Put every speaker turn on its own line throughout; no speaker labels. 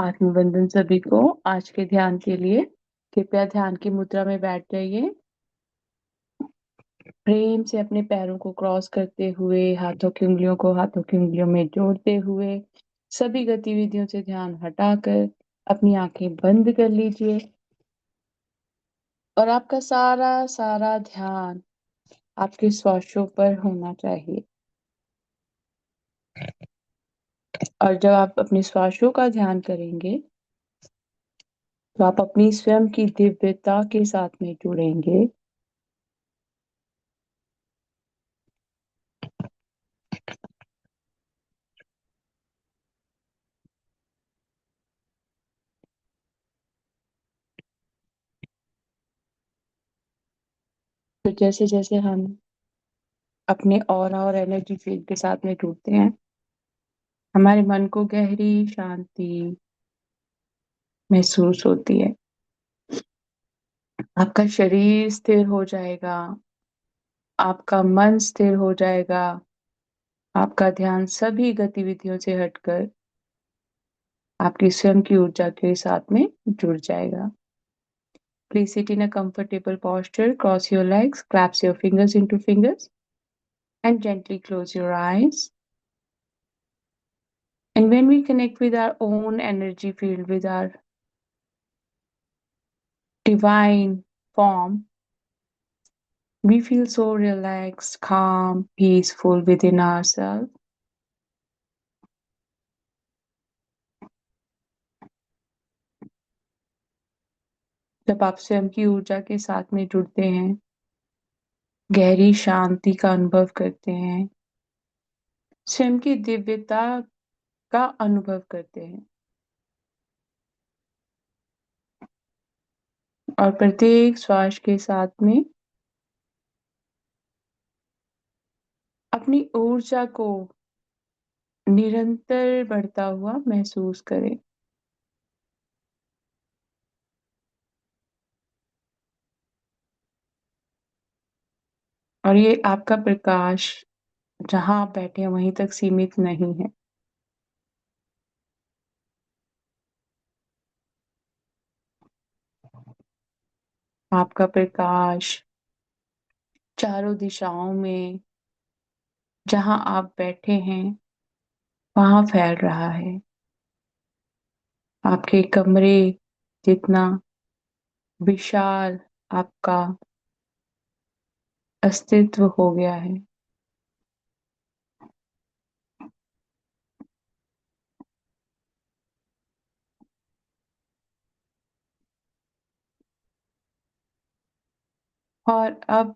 आत्मबंधन सभी को आज के ध्यान के लिए कृपया ध्यान की मुद्रा में बैठ जाइए। प्रेम से अपने पैरों को क्रॉस करते हुए हाथों की उंगलियों को हाथों की उंगलियों में जोड़ते हुए सभी गतिविधियों से ध्यान हटाकर अपनी आंखें बंद कर लीजिए और आपका सारा सारा ध्यान आपके श्वासों पर होना चाहिए। और जब आप अपने श्वासों का ध्यान करेंगे तो आप अपनी स्वयं की दिव्यता के साथ में जुड़ेंगे। तो जैसे जैसे हम अपने ऑरा और एनर्जी फील्ड के साथ में जुड़ते हैं, हमारे मन को गहरी शांति महसूस होती है। आपका शरीर स्थिर हो जाएगा, आपका मन स्थिर हो जाएगा, आपका ध्यान सभी गतिविधियों से हटकर आपकी स्वयं की ऊर्जा के साथ में जुड़ जाएगा। Please sit in a comfortable posture, cross your legs, clasp your fingers into fingers, and gently close your eyes. And when we connect with our own energy field, with our divine form, we feel so relaxed, calm, peaceful within ourselves. जब आप स्वयं की ऊर्जा के साथ में जुड़ते हैं, गहरी शांति का अनुभव करते हैं, स्वयं की दिव्यता का अनुभव करते हैं और प्रत्येक श्वास के साथ में अपनी ऊर्जा को निरंतर बढ़ता हुआ महसूस करें। और ये आपका प्रकाश जहां आप बैठे हैं वहीं तक सीमित नहीं है। आपका प्रकाश चारों दिशाओं में जहां आप बैठे हैं वहां फैल रहा है। आपके कमरे जितना विशाल आपका अस्तित्व हो गया है। और अब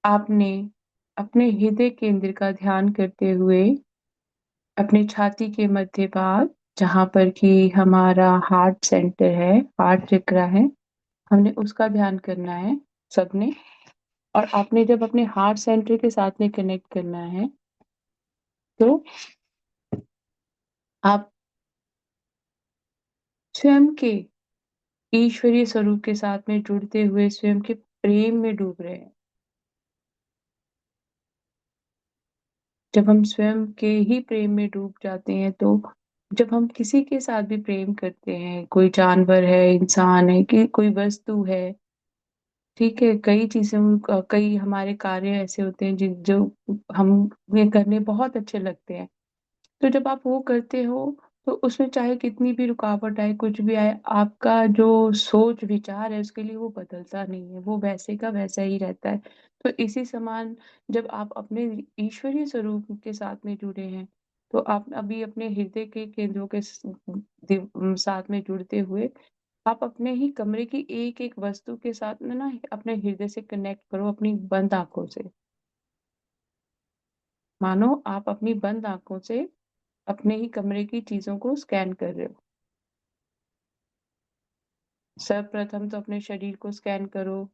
आपने अपने हृदय केंद्र का ध्यान करते हुए अपने छाती के मध्य भाग जहां पर कि हमारा हार्ट सेंटर है, हार्ट चक्र है, हमने उसका ध्यान करना है सबने। और आपने जब अपने हार्ट सेंटर के साथ में कनेक्ट करना है तो आप स्वयं के ईश्वरीय स्वरूप के साथ में जुड़ते हुए स्वयं के प्रेम में डूब रहे हैं। जब हम स्वयं के ही प्रेम में डूब जाते हैं तो जब हम किसी के साथ भी प्रेम करते हैं, कोई जानवर है, इंसान है, कि कोई वस्तु है, ठीक है, कई चीजें, कई हमारे कार्य ऐसे होते हैं जिन जो हमें करने बहुत अच्छे लगते हैं। तो जब आप वो करते हो तो उसमें चाहे कितनी भी रुकावट आए, कुछ भी आए, आपका जो सोच विचार है उसके लिए वो बदलता नहीं है, वो वैसे का वैसा ही रहता है। तो इसी समान जब आप अपने ईश्वरीय स्वरूप के साथ में जुड़े हैं तो आप अभी अपने हृदय के केंद्रों के साथ में जुड़ते हुए आप अपने ही कमरे की एक एक वस्तु के साथ में ना अपने हृदय से कनेक्ट करो अपनी बंद आंखों से। मानो आप अपनी बंद आंखों से अपने ही कमरे की चीजों को स्कैन कर रहे हो। सर्वप्रथम तो अपने शरीर को स्कैन करो।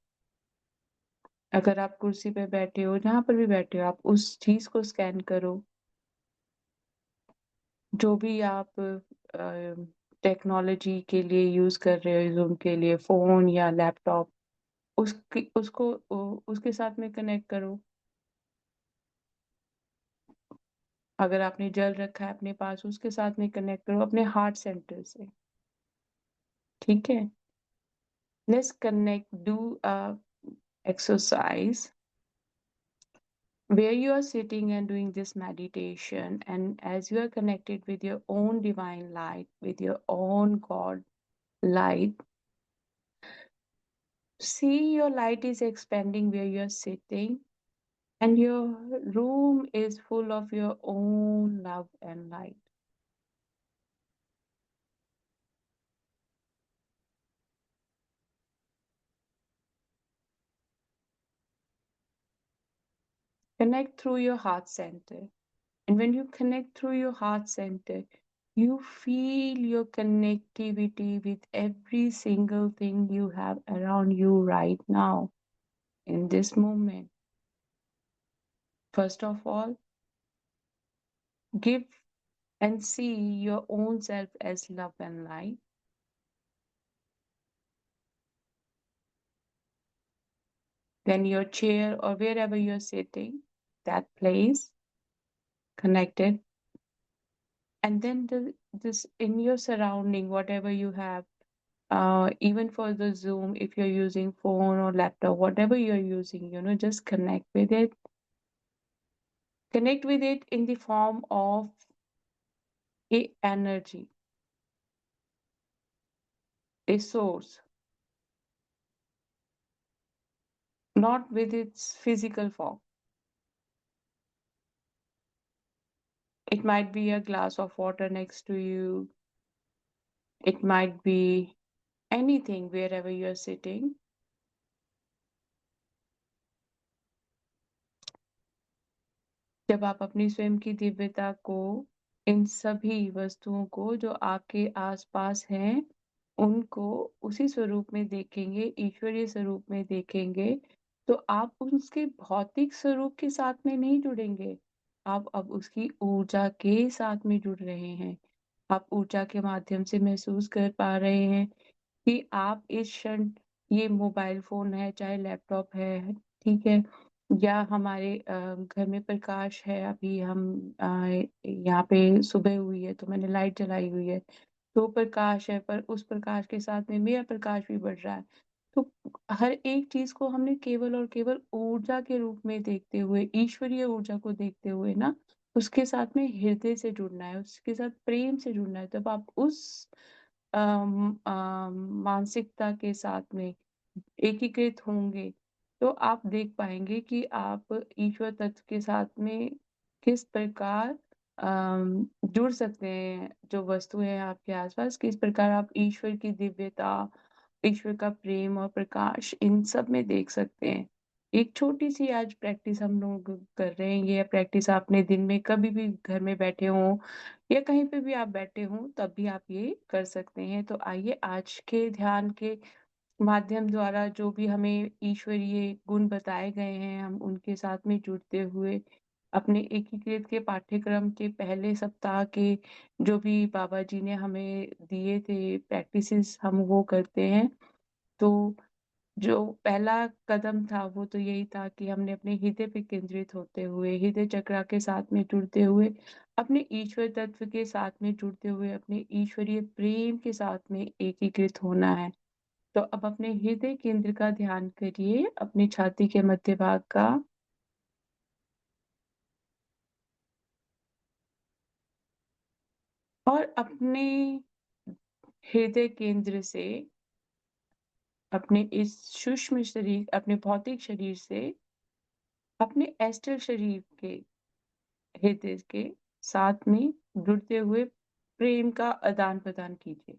अगर आप कुर्सी पे बैठे हो, जहां पर भी बैठे हो, आप उस चीज को स्कैन करो। जो भी आप टेक्नोलॉजी के लिए यूज कर रहे हो, जूम के लिए फोन या लैपटॉप, उसके साथ में कनेक्ट करो। अगर आपने जल रखा है अपने पास, उसके साथ में कनेक्ट करो अपने हार्ट सेंटर से। ठीक है, let's connect, do a exercise where you are sitting and doing this meditation, and as you are connected with your own divine light, with your own God light, see your light is expanding where you are sitting, and your room is full of your own love and light. Connect through your heart center. And when you connect through your heart center, you feel your connectivity with every single thing you have around you right now in this moment. First of all, give and see your own self as love and light. Then your chair or wherever you're sitting, that place connected. And then this in your surrounding, whatever you have, even for the Zoom, if you're using phone or laptop, whatever you're using, just connect with it. Connect with it in the form of a energy, a source, not with its physical form. It might be a glass of water next to you. It might be anything wherever you're sitting. जब आप अपनी स्वयं की दिव्यता को, इन सभी वस्तुओं को जो आपके आसपास हैं, उनको उसी स्वरूप में देखेंगे, ईश्वरीय स्वरूप में देखेंगे, तो आप उसके भौतिक स्वरूप के साथ में नहीं जुड़ेंगे। आप अब उसकी ऊर्जा के साथ में जुड़ रहे हैं। आप ऊर्जा के माध्यम से महसूस कर पा रहे हैं कि आप इस क्षण, ये मोबाइल फोन है चाहे लैपटॉप है, ठीक है, या हमारे घर में प्रकाश है, अभी हम यहाँ पे सुबह हुई है तो मैंने लाइट जलाई हुई है, तो प्रकाश है, पर उस प्रकाश के साथ में मेरा प्रकाश भी बढ़ रहा है। तो हर एक चीज को हमने केवल और केवल ऊर्जा के रूप में देखते हुए, ईश्वरीय ऊर्जा को देखते हुए ना, उसके साथ में हृदय से जुड़ना है, उसके साथ प्रेम से जुड़ना है। तब आप उस मानसिकता के साथ में एकीकृत होंगे, तो आप देख पाएंगे कि आप ईश्वर तत्व के साथ में किस प्रकार जुड़ सकते हैं। जो वस्तुएं हैं आपके आसपास, किस प्रकार आप ईश्वर की दिव्यता, ईश्वर का प्रेम और प्रकाश इन सब में देख सकते हैं। एक छोटी सी आज प्रैक्टिस हम लोग कर रहे हैं। ये प्रैक्टिस आपने दिन में कभी भी घर में बैठे हो या कहीं पे भी आप बैठे हो तब भी आप ये कर सकते हैं। तो आइए आज के ध्यान के माध्यम द्वारा जो भी हमें ईश्वरीय गुण बताए गए हैं, हम उनके साथ में जुड़ते हुए अपने एकीकृत के पाठ्यक्रम के पहले सप्ताह के जो भी बाबा जी ने हमें दिए थे प्रैक्टिसेस, हम वो करते हैं। तो जो पहला कदम था वो तो यही था कि हमने अपने हृदय पे केंद्रित होते हुए, हृदय चक्र के साथ में जुड़ते हुए, अपने ईश्वर तत्व के साथ में जुड़ते हुए, अपने ईश्वरीय प्रेम के साथ में एकीकृत होना है। तो अब अपने हृदय केंद्र का ध्यान करिए, अपनी छाती के मध्य भाग का, और अपने हृदय केंद्र से, अपने इस सूक्ष्म शरीर, अपने भौतिक शरीर से अपने एस्ट्रल शरीर के हृदय के साथ में जुड़ते हुए प्रेम का आदान प्रदान कीजिए।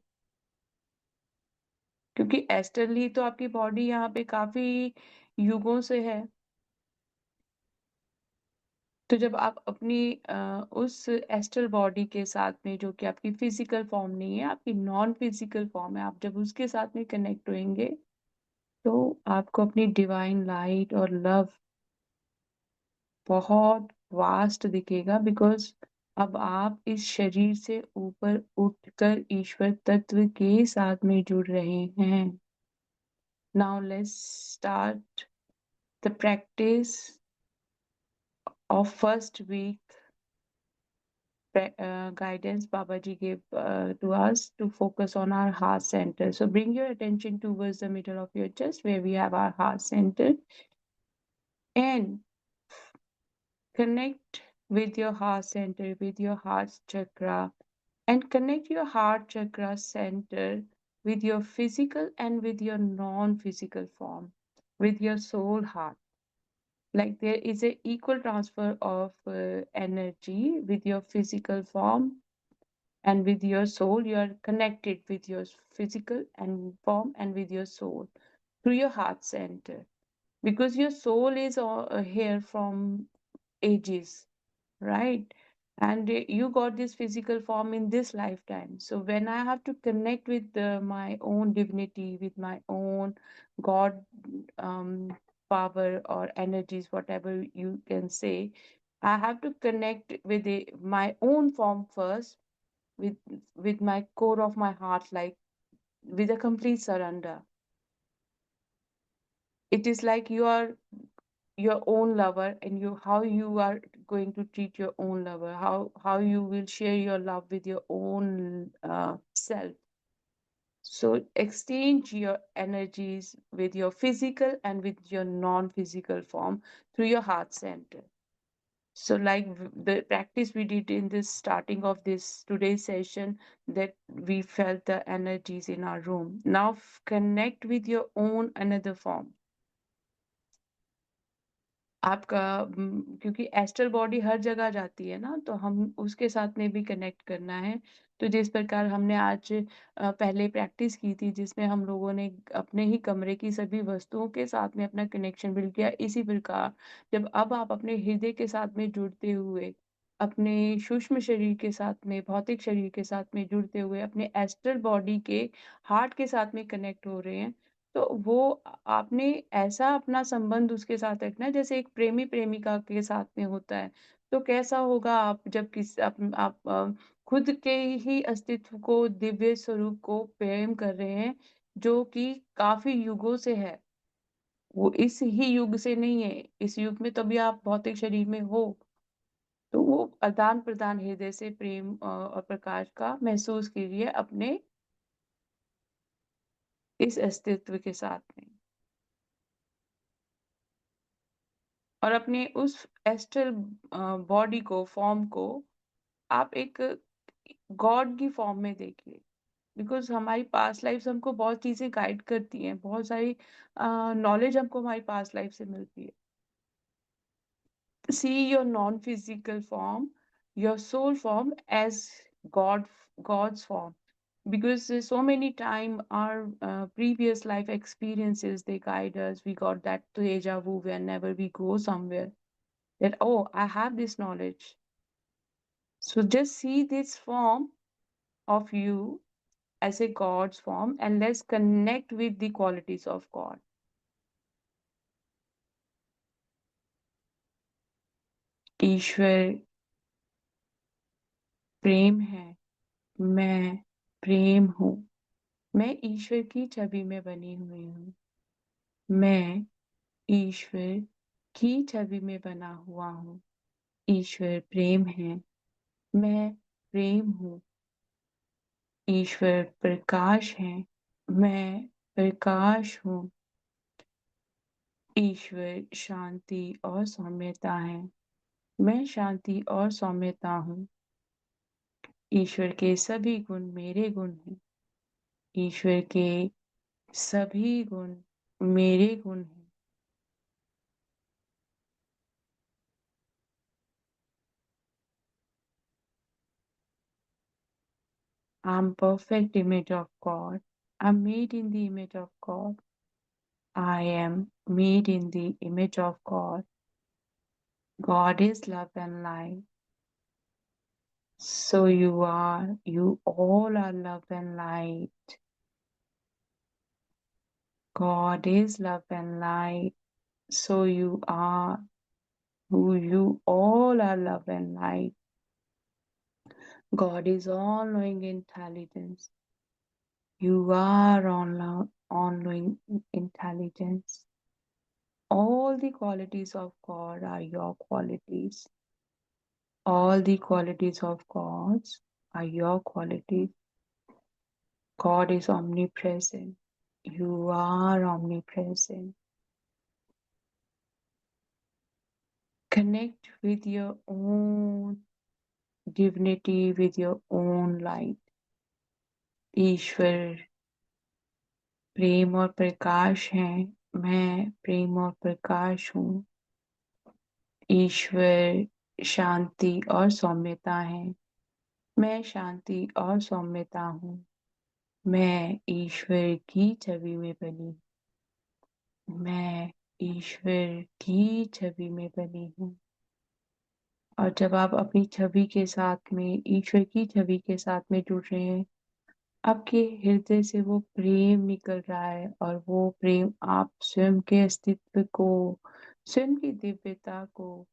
क्योंकि एस्ट्रल ही तो आपकी बॉडी यहाँ पे काफी युगों से है। तो जब आप अपनी उस एस्ट्रल बॉडी के साथ में, जो कि आपकी फिजिकल फॉर्म नहीं है, आपकी नॉन फिजिकल फॉर्म है, आप जब उसके साथ में कनेक्ट होंगे, तो आपको अपनी डिवाइन लाइट और लव बहुत वास्ट दिखेगा। बिकॉज अब आप इस शरीर से ऊपर उठकर ईश्वर तत्व के साथ में जुड़ रहे हैं। Now let's start the practice of first week guidance Babaji gave to us to focus on our heart center. So bring your attention towards the middle of your chest where we have our heart center, and connect with your heart center, with your heart chakra, and connect your heart chakra center with your physical and with your non-physical form, with your soul heart. Like there is a equal transfer of energy with your physical form and with your soul. You are connected with your physical and form and with your soul through your heart center, because your soul is here from ages, right? And you got this physical form in this lifetime. So when I have to connect with my own divinity, with my own God, um, power or energies, whatever you can say, I have to connect with my own form first, with with my core of my heart, like with a complete surrender. It is like you are your own lover, and you how you are going to treat your own lover, how you will share your love with your own self. So exchange your energies with your physical and with your non-physical form through your heart center. So like the practice we did in this starting of this today's session, that we felt the energies in our room. Now connect with your own another form आपका, क्योंकि astral body हर जगह जाती है ना, तो हम उसके साथ में भी कनेक्ट करना है। तो जिस प्रकार हमने आज पहले प्रैक्टिस की थी, जिसमें हम लोगों ने अपने ही कमरे की सभी वस्तुओं के साथ में अपना कनेक्शन बिल्ड किया, इसी प्रकार जब अब आप अपने हृदय के साथ में जुड़ते हुए, अपने सूक्ष्म शरीर के साथ में, भौतिक शरीर के साथ में जुड़ते हुए, अपने एस्ट्रल बॉडी के हार्ट के साथ में कनेक्ट हो रहे हैं, तो वो आपने ऐसा अपना संबंध उसके साथ रखना है जैसे एक प्रेमी प्रेमिका के साथ में होता है। तो कैसा होगा आप जब आप खुद के ही अस्तित्व को, दिव्य स्वरूप को प्रेम कर रहे हैं, जो कि काफी युगों से है, वो इस ही युग से नहीं है। इस युग में तभी आप भौतिक शरीर में हो, तो वो आदान प्रदान हृदय से प्रेम और प्रकाश का महसूस कीजिए अपने इस अस्तित्व के साथ में, और अपने उस एस्ट्रल बॉडी को, फॉर्म को आप एक गॉड की फॉर्म में देखिए। बिकॉज हमारी पास्ट लाइफ हमको बहुत चीजें गाइड करती हैं, बहुत सारी नॉलेज हमको हमारी पास्ट लाइफ से मिलती है। See your non physical form, your soul form as god, god's form, because so many time our previous life experiences, they guide us. We got that deja vu whenever we go somewhere, that oh, I have this knowledge. So just see this form of you as a God's form, and let's connect with the qualities of God. ईश्वर प्रेम है, मैं प्रेम हूँ, मैं ईश्वर की छवि में बनी हुई हूँ, मैं ईश्वर की छवि में बना हुआ हूँ। ईश्वर प्रेम है, मैं प्रेम हूँ। ईश्वर प्रकाश है, मैं प्रकाश हूँ। ईश्वर शांति और सौम्यता है, मैं शांति और सौम्यता हूँ। ईश्वर के सभी गुण मेरे गुण हैं। ईश्वर के सभी गुण मेरे गुण हैं। I'm perfect image of God. I'm made in the image of God. I am made in the image of God. God is love and light. So you all are love and light. God is love and light. So you all are love and light. God is all knowing intelligence. You are all knowing intelligence. All the qualities of God are your qualities. All the qualities of God are your qualities. God is omnipresent. You are omnipresent. Connect with your own divinity, with your own light. ईश्वर प्रेम और प्रकाश है, मैं प्रेम और प्रकाश हूँ। ईश्वर शांति और सौम्यता है, मैं शांति और सौम्यता हूँ। मैं ईश्वर की छवि में बनी, मैं ईश्वर की छवि में बनी हूँ। और जब आप अपनी छवि के साथ में, ईश्वर की छवि के साथ में जुड़ रहे हैं, आपके हृदय से वो प्रेम निकल रहा है और वो प्रेम आप स्वयं के अस्तित्व को, स्वयं की दिव्यता को,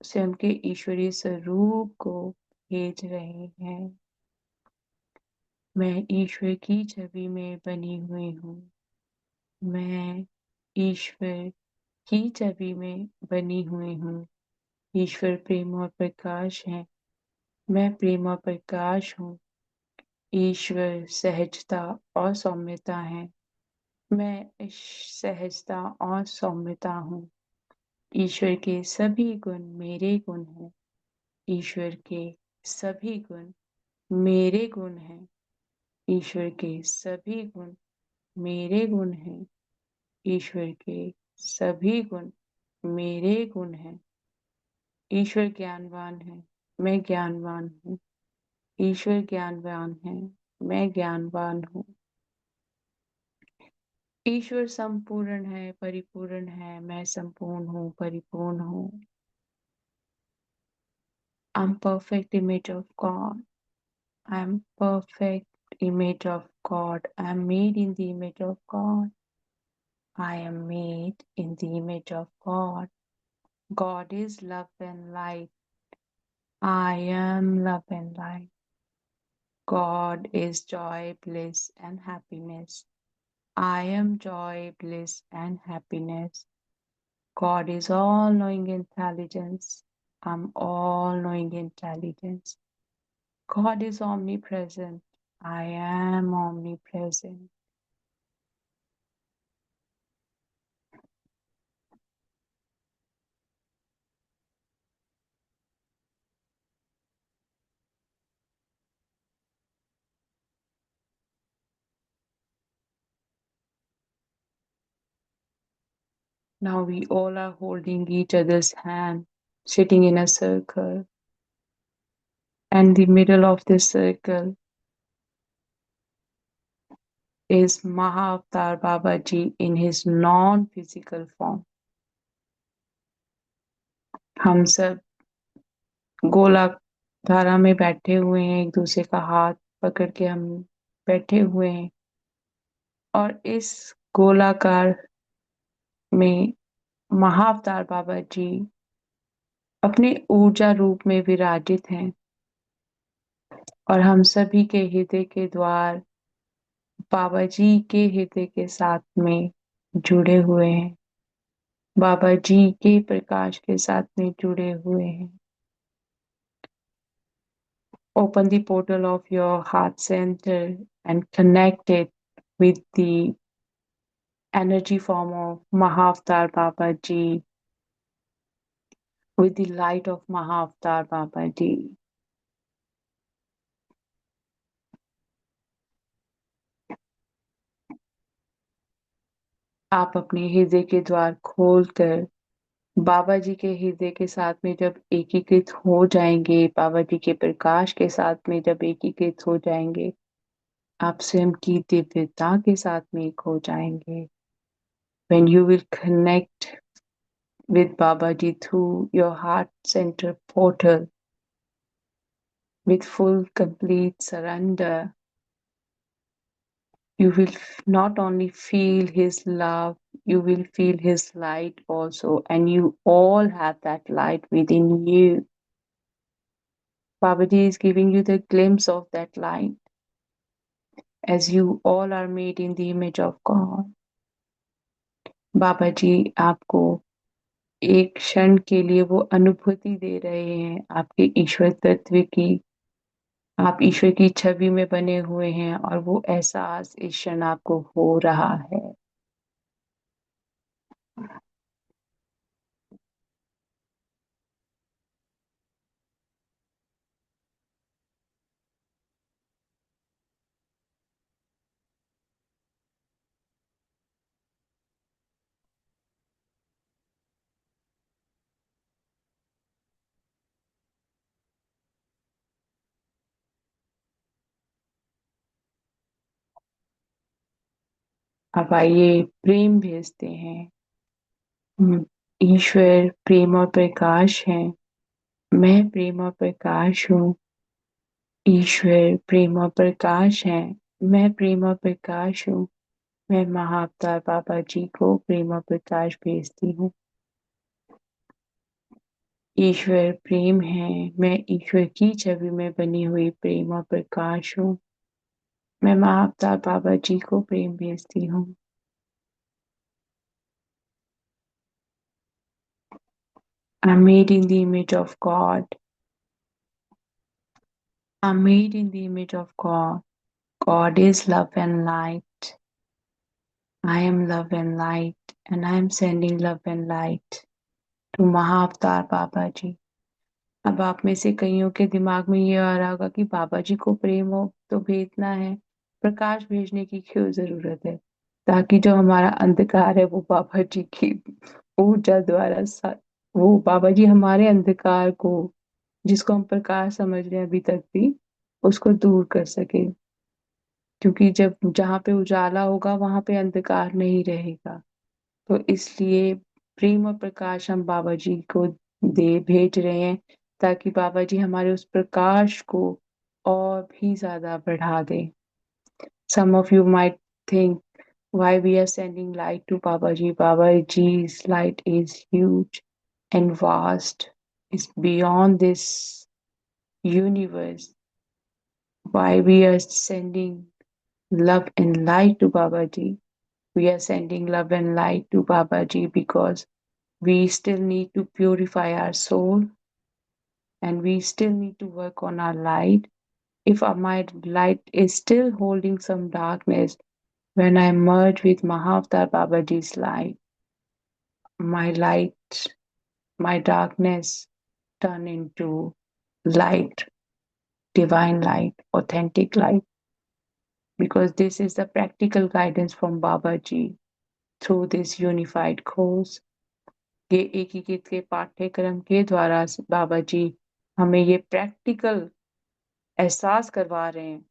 स्वयं के ईश्वरीय स्वरूप को भेज रहे हैं। मैं ईश्वर की छवि में बनी हुई हूँ, मैं ईश्वर की छवि में बनी हुई हूँ। ईश्वर प्रेम और प्रकाश है, मैं प्रेम और प्रकाश हूँ। ईश्वर सहजता और सौम्यता है, मैं सहजता और सौम्यता हूँ। ईश्वर के सभी गुण मेरे गुण हैं, ईश्वर के सभी गुण मेरे गुण हैं, ईश्वर के सभी गुण मेरे गुण हैं, ईश्वर के सभी गुण मेरे गुण हैं। ईश्वर ज्ञानवान है, मैं ज्ञानवान हूँ। ईश्वर ज्ञानवान है, मैं ज्ञानवान हूँ। ईश्वर संपूर्ण है, परिपूर्ण है, मैं संपूर्ण हूँ, परिपूर्ण हूँ। I'm perfect image of God. I'm perfect image of God. I'm made in the image of God. I am made in the image of God. God is love and light. I am love and light. God is joy, bliss, and happiness. I am joy, bliss, and happiness. God is all knowing intelligence. I'm all knowing intelligence. God is omnipresent. I am omnipresent. Now we all are holding each other's hand, sitting in a circle. And the middle of this circle is Mahavatar Babaji in his non-physical form. हम सब गोलाकार धारा में बैठे हुए हैं, एक दूसरे का हाथ पकड़ के हम बैठे हुए हैं और इस गोलाकार में महाअवतार बाबा जी अपने ऊर्जा रूप में विराजित हैं और हम सभी के हृदय के द्वार बाबा जी के हृदय के साथ में जुड़े हुए हैं, बाबा जी के प्रकाश के साथ में जुड़े हुए हैं। Open the portal of your heart center and connect it with the energy form of Mahavatar Baba Ji, with the light of Mahavatar Baba Ji. आप अपने हृदय के द्वार खोलकर बाबा जी के हृदय के साथ में जब एकीकृत हो जाएंगे, बाबा जी के प्रकाश के साथ में जब एकीकृत हो जाएंगे, आप स्वयं की दिव्यता के साथ में एक हो जाएंगे। When you will connect with Babaji through your heart center portal with full complete surrender, you will not only feel his love, you will feel his light also, and you all have that light within you. Babaji is giving you the glimpse of that light as you all are made in the image of God. Babaji आपको एक क्षण के लिए वो अनुभूति दे रहे हैं आपके ईश्वर तत्व की। आप ईश्वर की छवि में बने हुए हैं और वो एहसास इस क्षण आपको हो रहा है। अब आइए प्रेम भेजते हैं। ईश्वर प्रेम और प्रकाश है। मैं प्रेम और प्रकाश हूँ। ईश्वर प्रेम और प्रकाश है। मैं प्रेम और प्रकाश हूँ। मैं महाअवतार बाबा जी को प्रेम और प्रकाश भेजती हूँ। ईश्वर प्रेम है। मैं ईश्वर की छवि में बनी हुई प्रेम और प्रकाश हूँ। मैं महाअवतार बाबा जी को प्रेम भेजती हूँ। I'm made in the image of God. I'm made in the image of God. God is love and light. I am love and light, and I am sending love and light to महाअवतार बाबा जी। अब आप में से कईयों के दिमाग में ये आ रहा होगा कि बाबा जी को प्रेम हो तो भेजना है, प्रकाश भेजने की क्यों जरूरत है? ताकि जो हमारा अंधकार है वो बाबा जी की ऊर्जा द्वारा वो बाबा जी हमारे अंधकार को, जिसको हम प्रकाश समझ रहे हैं अभी तक भी, उसको दूर कर सके। क्योंकि जब जहाँ पे उजाला होगा वहां पे अंधकार नहीं रहेगा। तो इसलिए प्रेम और प्रकाश हम बाबा जी को दे भेज रहे हैं, ताकि बाबा जी हमारे उस प्रकाश को और भी ज्यादा बढ़ा दें। Some of you might think why we are sending light to Babaji. Babaji's light is huge and vast. It's beyond this universe. Why we are sending love and light to Babaji? We are sending love and light to Babaji because we still need to purify our soul and we still need to work on our light. If my light is still holding some darkness, when I merge with Mahavatar Babaji's light, my light, my darkness turn into light, divine light, authentic light, because this is the practical guidance from Babaji through this unified course. ये एकीकृत के पाठ्यक्रम के द्वारा बाबा जी हमें ये practical एहसास करवा रहे हैं।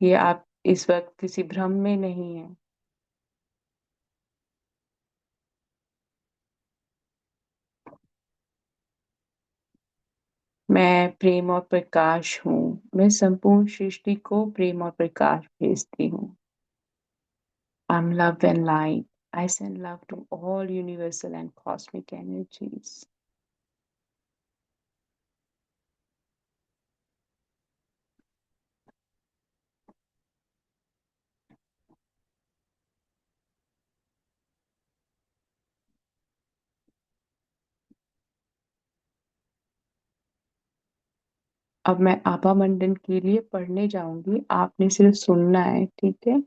ये आप इस वक्त किसी भ्रम में नहीं है। मैं प्रेम और प्रकाश हूँ। मैं संपूर्ण सृष्टि को प्रेम और प्रकाश भेजती हूँ। I'm love and light. I send love to all universal and cosmic energies. अब मैं आपा मंडन के लिए पढ़ने जाऊंगी, आपने सिर्फ सुनना है, ठीक है?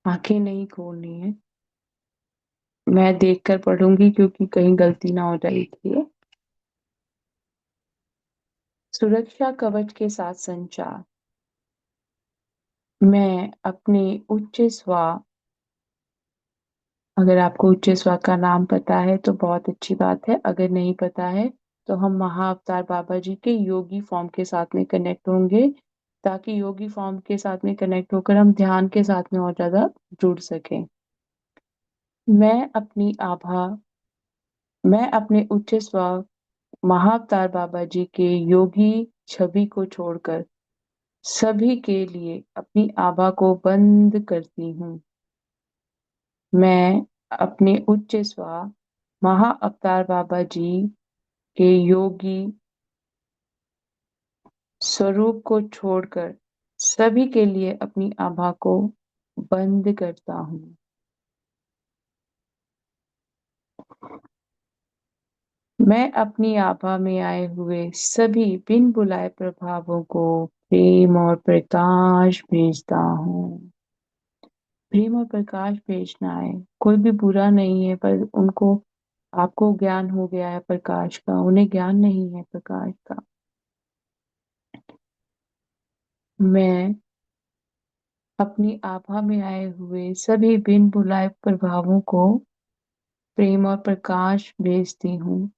आंखें नहीं खोलनी है। मैं देखकर पढ़ूंगी क्योंकि कहीं गलती ना हो जाए इसलिए। सुरक्षा कवच के साथ संचार। मैं अपने उच्च स्व, अगर आपको उच्च स्व का नाम पता है तो बहुत अच्छी बात है, अगर नहीं पता है तो हम महाअवतार बाबा जी के योगी फॉर्म के साथ में कनेक्ट होंगे, ताकि योगी फॉर्म के साथ में कनेक्ट होकर हम ध्यान के साथ में और ज्यादा जुड़ सकें। मैं अपनी आभा, मैं अपने उच्च स्व महाअवतार बाबा जी के योगी छवि को छोड़कर सभी के लिए अपनी आभा को बंद करती हूँ। मैं अपने उच्च स्व महाअवतार बाबा जी के योगी स्वरूप को छोड़कर सभी के लिए अपनी आभा को बंद करता हूँ। मैं अपनी आभा में आए हुए सभी बिन बुलाए प्रभावों को प्रेम और प्रकाश भेजता हूँ। प्रेम और प्रकाश भेजना है, कोई भी बुरा नहीं है, पर उनको आपको ज्ञान हो गया है प्रकाश का, उन्हें ज्ञान नहीं है प्रकाश का। मैं अपनी आभा में आए हुए सभी बिन बुलाए प्रभावों को प्रेम और प्रकाश भेजती हूँ।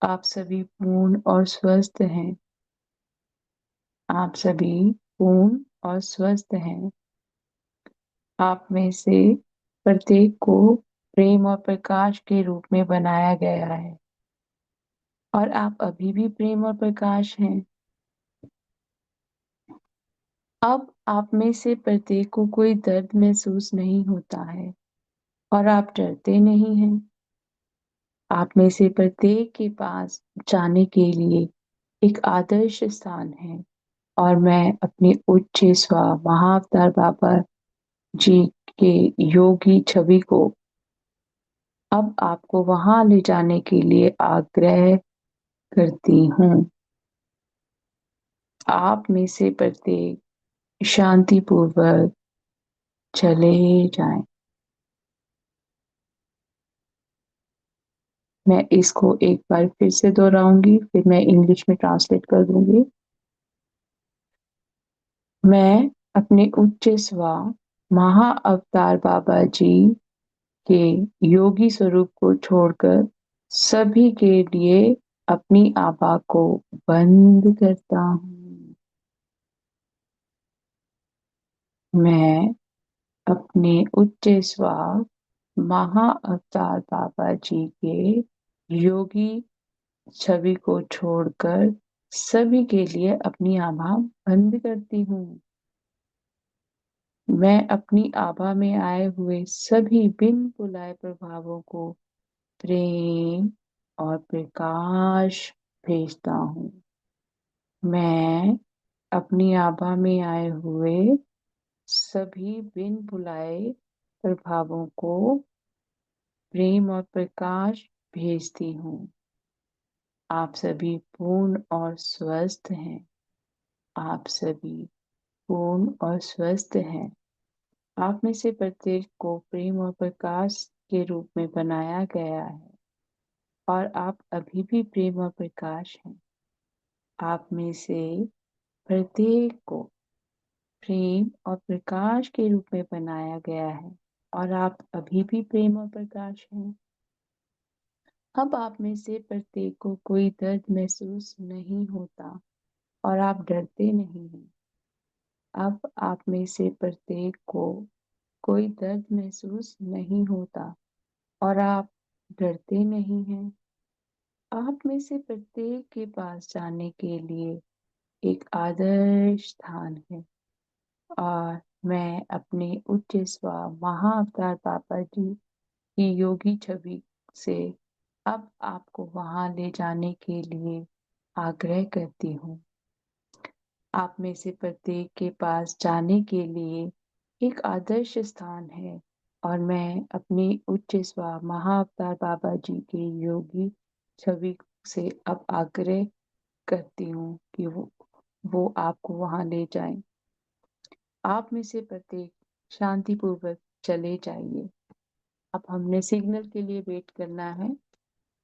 आप सभी पूर्ण और स्वस्थ हैं। आप सभी पूर्ण और स्वस्थ हैं। आप में से प्रत्येक को प्रेम और प्रकाश के रूप में बनाया गया है, और आप अभी भी प्रेम और प्रकाश हैं। अब आप में से प्रत्येक को कोई दर्द महसूस नहीं होता है, और आप डरते नहीं हैं। आप में से प्रत्येक के पास जाने के लिए एक आदर्श स्थान है, और मैं अपनी उच्च स्व महाअवतार बाबा जी के योगी छवि को अब आपको वहां ले जाने के लिए आग्रह करती हूँ। आप में से प्रत्येक शांतिपूर्वक चले जाएं। मैं इसको एक बार फिर से दोहराऊंगी, फिर मैं इंग्लिश में ट्रांसलेट कर दूंगी। मैं अपने उच्च स्व महाअवतार बाबा जी के योगी स्वरूप को छोड़कर सभी के लिए अपनी आभा को बंद करता हूँ। मैं अपने उच्च स्व महाअवतार बाबा जी के योगी छवि को छोड़कर सभी के लिए अपनी आभा बंद करती हूँ। मैं अपनी आभा में आए हुए सभी बिन बुलाए प्रभावों को प्रेम और प्रकाश भेजता हूँ। मैं अपनी आभा में आए हुए सभी बिन बुलाए प्रभावों को प्रेम और प्रकाश भेजती हूँ। आप सभी पूर्ण और स्वस्थ हैं। आप सभी पूर्ण और स्वस्थ हैं। आप में से प्रत्येक को प्रेम और प्रकाश के रूप में बनाया गया है, और आप अभी भी प्रेम और प्रकाश हैं। आप में से प्रत्येक को प्रेम और प्रकाश के रूप में बनाया गया है, और आप अभी भी प्रेम और प्रकाश हैं। अब आप में से प्रत्येक को कोई दर्द महसूस नहीं होता, और आप डरते नहीं हैं। अब आप में से प्रत्येक को कोई दर्द महसूस नहीं होता, और आप डरते नहीं हैं। आप में से प्रत्येक के पास जाने के लिए एक आदर्श स्थान है, और मैं अपने उच्च स्व महाअवतार बाबा जी की योगी छवि से अब आपको वहां ले जाने के लिए आग्रह करती हूँ। आप में से प्रत्येक के पास जाने के लिए एक आदर्श स्थान है, और मैं अपनी उच्च स्व महाअवतार बाबा जी के योगी छवि से अब आग्रह करती हूँ कि वो आपको वहां ले जाएं। आप में से प्रत्येक शांतिपूर्वक चले जाइए। अब हमने सिग्नल के लिए वेट करना है,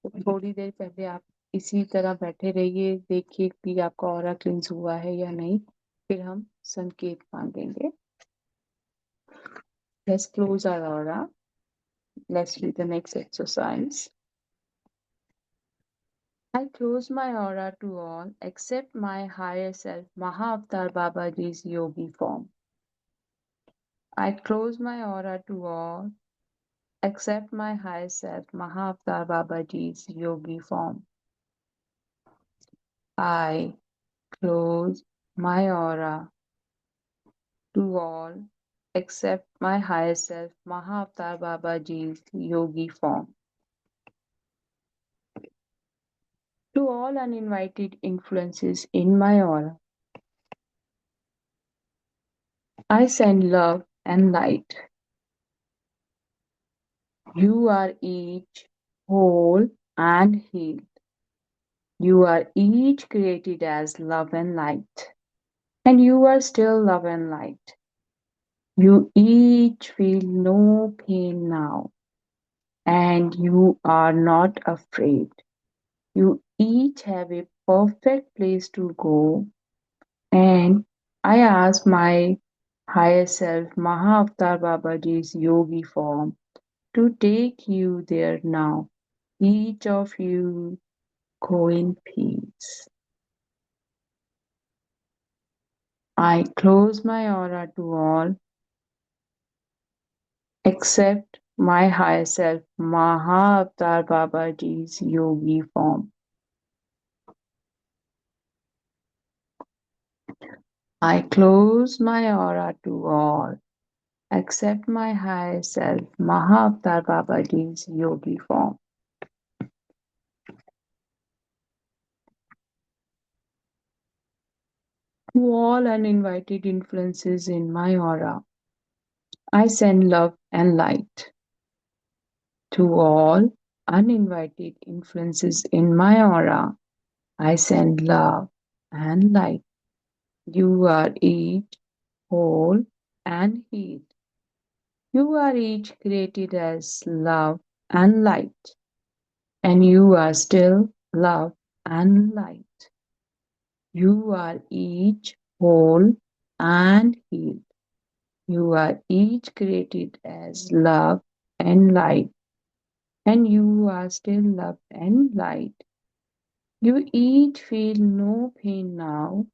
तो थोड़ी देर पहले आप इसी तरह बैठे रहिए, देखिए कि आपका ऑरा क्लींस हुआ है या नहीं, फिर हम संकेत मांगेंगे। Let's close our aura. Let's do the next exercise. I close my aura to all except my higher self, Mahavatar Babaji's yogi form. I close my aura to all except my higher self, Mahavatar Babaji's yogi form. I close my aura to all except my higher self, Mahavatar Babaji's yogi form. To all uninvited influences in my aura, I send love and light. You are each whole, and healed. You are each created as love and light, and you are still love and light. You each feel no pain now, and you are not afraid. You each have a perfect place to go, and I ask my higher self, Mahavatar Babaji's yogi form, to take you there now. Each of you go in peace. I close my aura to all except my higher self, Mahavatar Babaji's yogi form. I close my aura to all except my higher self, Mahavatar Babaji's yogi form. To all uninvited influences in my aura, I send love and light. To all uninvited influences in my aura, I send love and light. You are each whole and healed. You are each created as love and light, and you are still love and light. You are each whole and healed. You are each created as love and light, and you are still love and light. You each feel no pain now,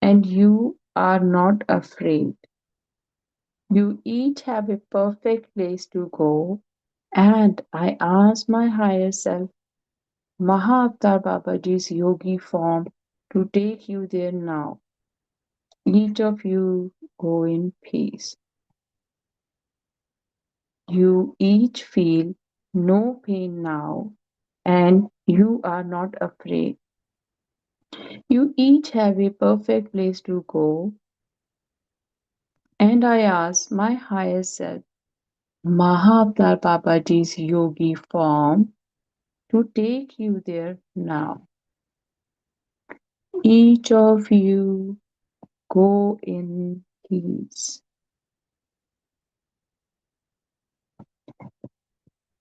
and you are not afraid. You each have a perfect place to go, and I ask my higher self, Mahavatar Babaji's yogi form, to take you there now. Each of you go in peace. You each feel no pain now, and you are not afraid. You each have a perfect place to go, and I ask my higher self, Mahavatar Babaji's yogi form, to take you there now. Each of you go in peace.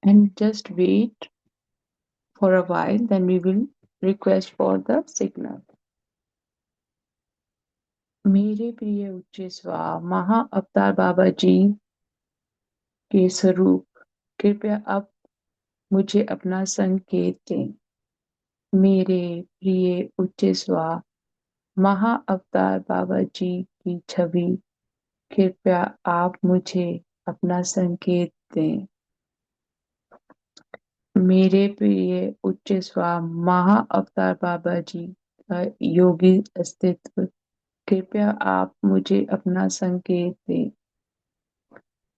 And just wait for a while, then we will request for the signal. मेरे प्रिय उच्च स्वा महा अवतार बाबा जी के स्वरूप, कृपया अब मुझे अपना संकेत दें। मेरे प्रिय उच्च स्वा महा अवतार बाबा जी की छवि, कृपया आप मुझे अपना संकेत दें। मेरे प्रिय उच्च स्वा महा अवतार बाबा जी का योगी अस्तित्व, कृपया आप मुझे अपना संकेत दें।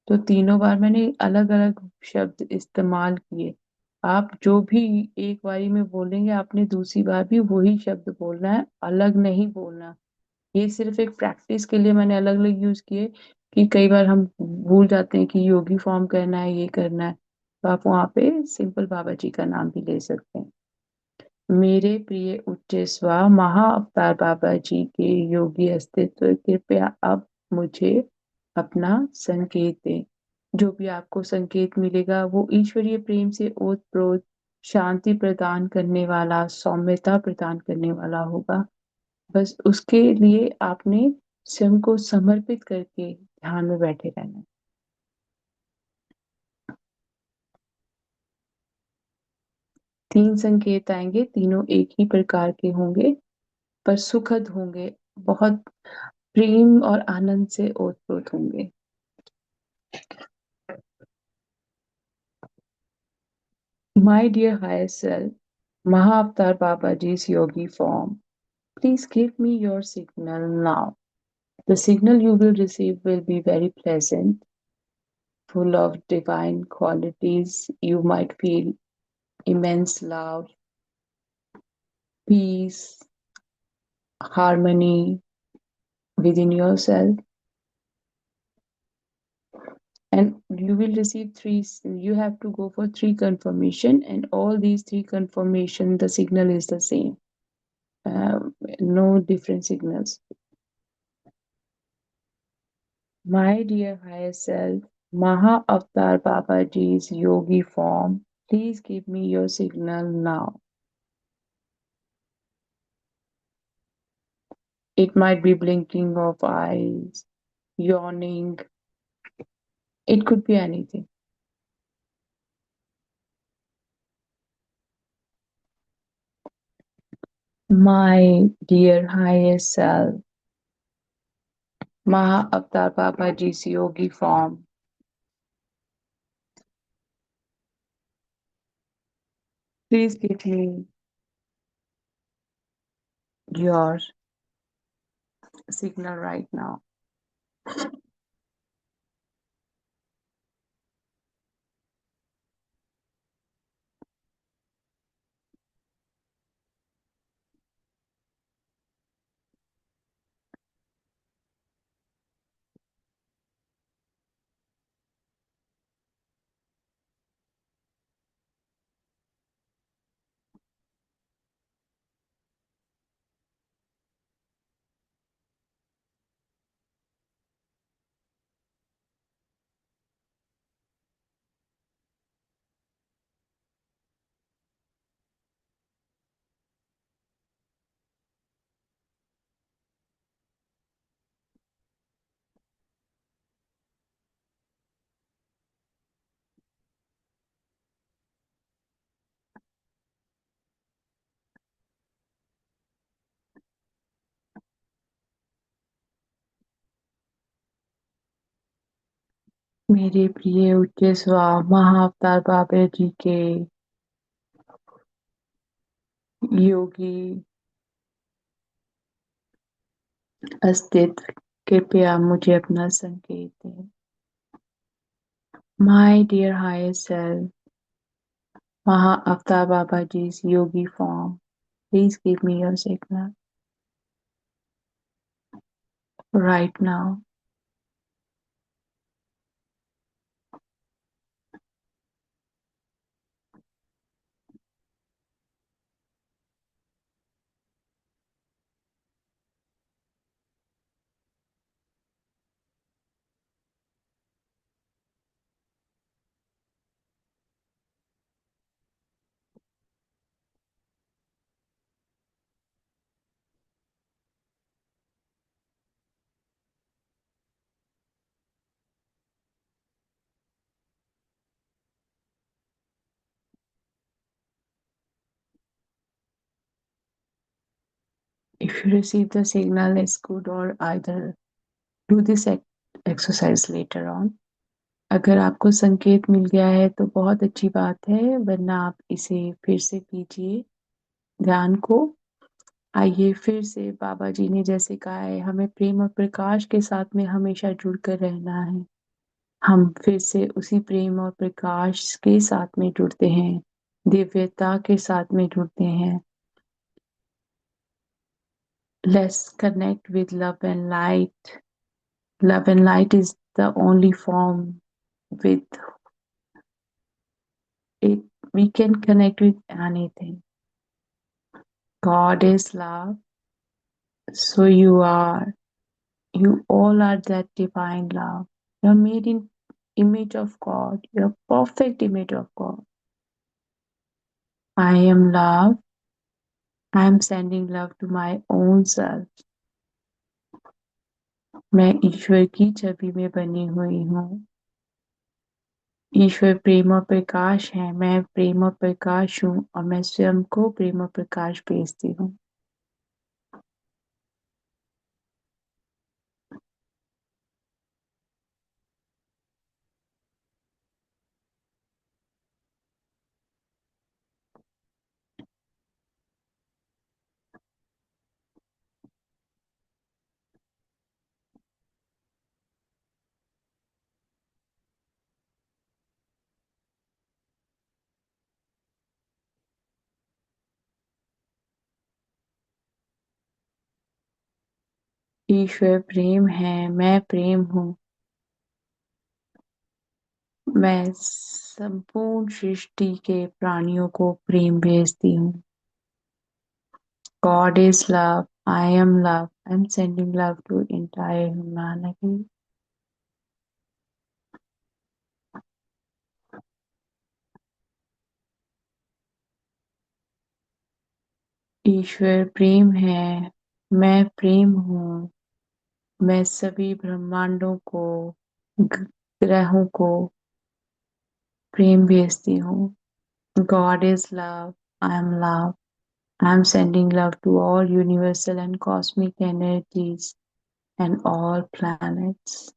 तो तीनों बार मैंने अलग अलग शब्द इस्तेमाल किए। आप जो भी एक बारी में बोलेंगे, आपने दूसरी बार भी वही शब्द बोलना है, अलग नहीं बोलना। ये सिर्फ एक प्रैक्टिस के लिए मैंने अलग अलग यूज किए, कि कई बार हम भूल जाते हैं कि योगी फॉर्म करना है, ये करना है, तो आप वहां पे सिंपल बाबा जी का नाम भी ले सकते हैं। मेरे प्रिय उच्च स्वा महा अवतार बाबा जी के योगी अस्तित्व, कृपया अब मुझे अपना संकेत दें। जो भी आपको संकेत मिलेगा वो ईश्वरीय प्रेम से ओतप्रोत शांति प्रदान करने वाला, सौम्यता प्रदान करने वाला होगा। बस उसके लिए आपने स्वयं को समर्पित करके ध्यान में बैठे रहना है। 3 संकेत आएंगे, तीनों एक ही प्रकार के होंगे, पर सुखद होंगे, बहुत प्रेम और आनंद से ओतप्रोत होंगे। My dear higher self, Mahavatar Babaji's yogi form, please give me your signal now. The signal you will receive will be very pleasant, full of divine qualities. You might feel immense love, peace, harmony within yourself. and you will receive three. You have to go for three confirmation, and all these three confirmation, the signal is the same. No different signals. My dear higher self, Maha Avatar Babaji's yogi form, please give me your signal now. It might be blinking of eyes, yawning, it could be anything. My dear higher self, Maha Avatar Babaji's yogi form, please give me your signal right now. मेरे प्रिय उच्च स्वाम महाअवतार बाबा जी के योगी अस्तित्व, कृपया मुझे अपना संकेत दें। My dear higher self, Maha Avatar Babaji's yogi form, please give me your signal right now. If you receive the signal, it's good, or either do this exercise later on. अगर आपको संकेत मिल गया है तो बहुत अच्छी बात है, वरना आप इसे फिर से कीजिए ध्यान को। आइए फिर से, बाबा जी ने जैसे कहा है, हमें प्रेम और प्रकाश के साथ में हमेशा जुड़कर रहना है। हम फिर से उसी प्रेम और प्रकाश के साथ में जुड़ते हैं, दिव्यता के साथ में जुड़ते हैं। Let's connect with love and light. Love and light is the only form with it we can connect with anything. God is love, so you all are that divine love. You're made in image of God. You're perfect image of God. I am love. I am sending love to my own self. मैं ईश्वर की छवि में बनी हुई हूँ। ईश्वर प्रेम और प्रकाश है, मैं प्रेम और प्रकाश हूँ, और मैं स्वयं को प्रेम और प्रकाश भेजती हूँ। ईश्वर प्रेम है, मैं प्रेम हूँ। मैं संपूर्ण सृष्टि के प्राणियों को प्रेम भेजती हूँ। God is love. I am love. I'm sending love to entire humanity. ईश्वर प्रेम है। मैं प्रेम हूँ। मैं सभी ब्रह्मांडों को, ग्रहों को प्रेम भेजती हूँ। God is love. I am love. I am sending love to all universal and cosmic energies and all planets.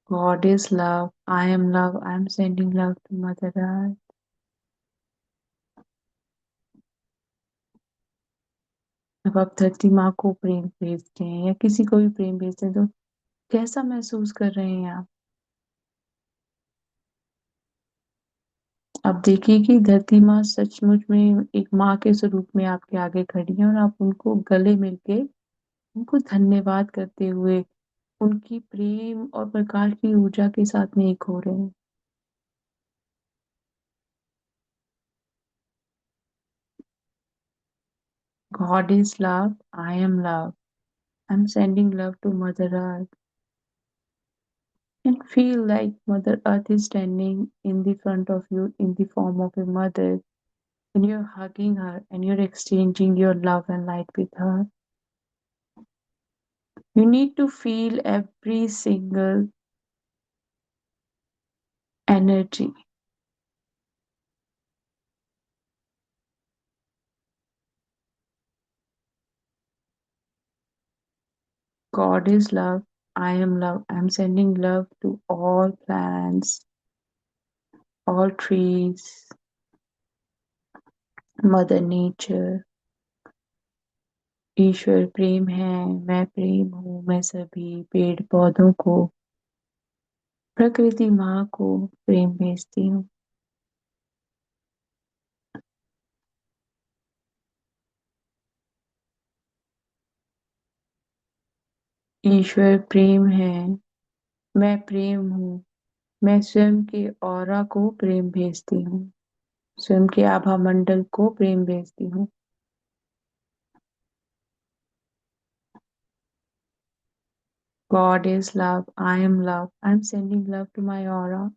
God is love. I am love. I am sending love to Mother Earth. अब आप धरती माँ को प्रेम भेजते हैं या किसी को भी प्रेम भेजते हैं तो कैसा महसूस कर रहे हैं आप? आप देखिए कि धरती माँ सचमुच में एक माँ के स्वरूप में आपके आगे खड़ी है और आप उनको गले मिलके उनको धन्यवाद करते हुए उनकी प्रेम और प्रकाश की ऊर्जा के साथ में एक हो रहे हैं। God is love. I am love. I'm sending love to Mother Earth. And feel like Mother Earth is standing in the front of you in the form of a mother, and you're hugging her and you're exchanging your love and light with her. You need to feel every single energy. God is love. I am love. I'm sending love to all plants, all trees, Mother Nature. ईश्वर प्रेम है। मैं प्रेम हूँ। मैं सभी पेड़ पौधों को, प्रकृति माँ को प्रेम भेजती हूँ। ईश्वर प्रेम है। मैं प्रेम हूँ। मैं स्वयं के ऑरा को प्रेम भेजती हूँ। स्वयं के आभा मंडल को प्रेम भेजती हूँ। God is love. I am love. I'm sending love to my aura.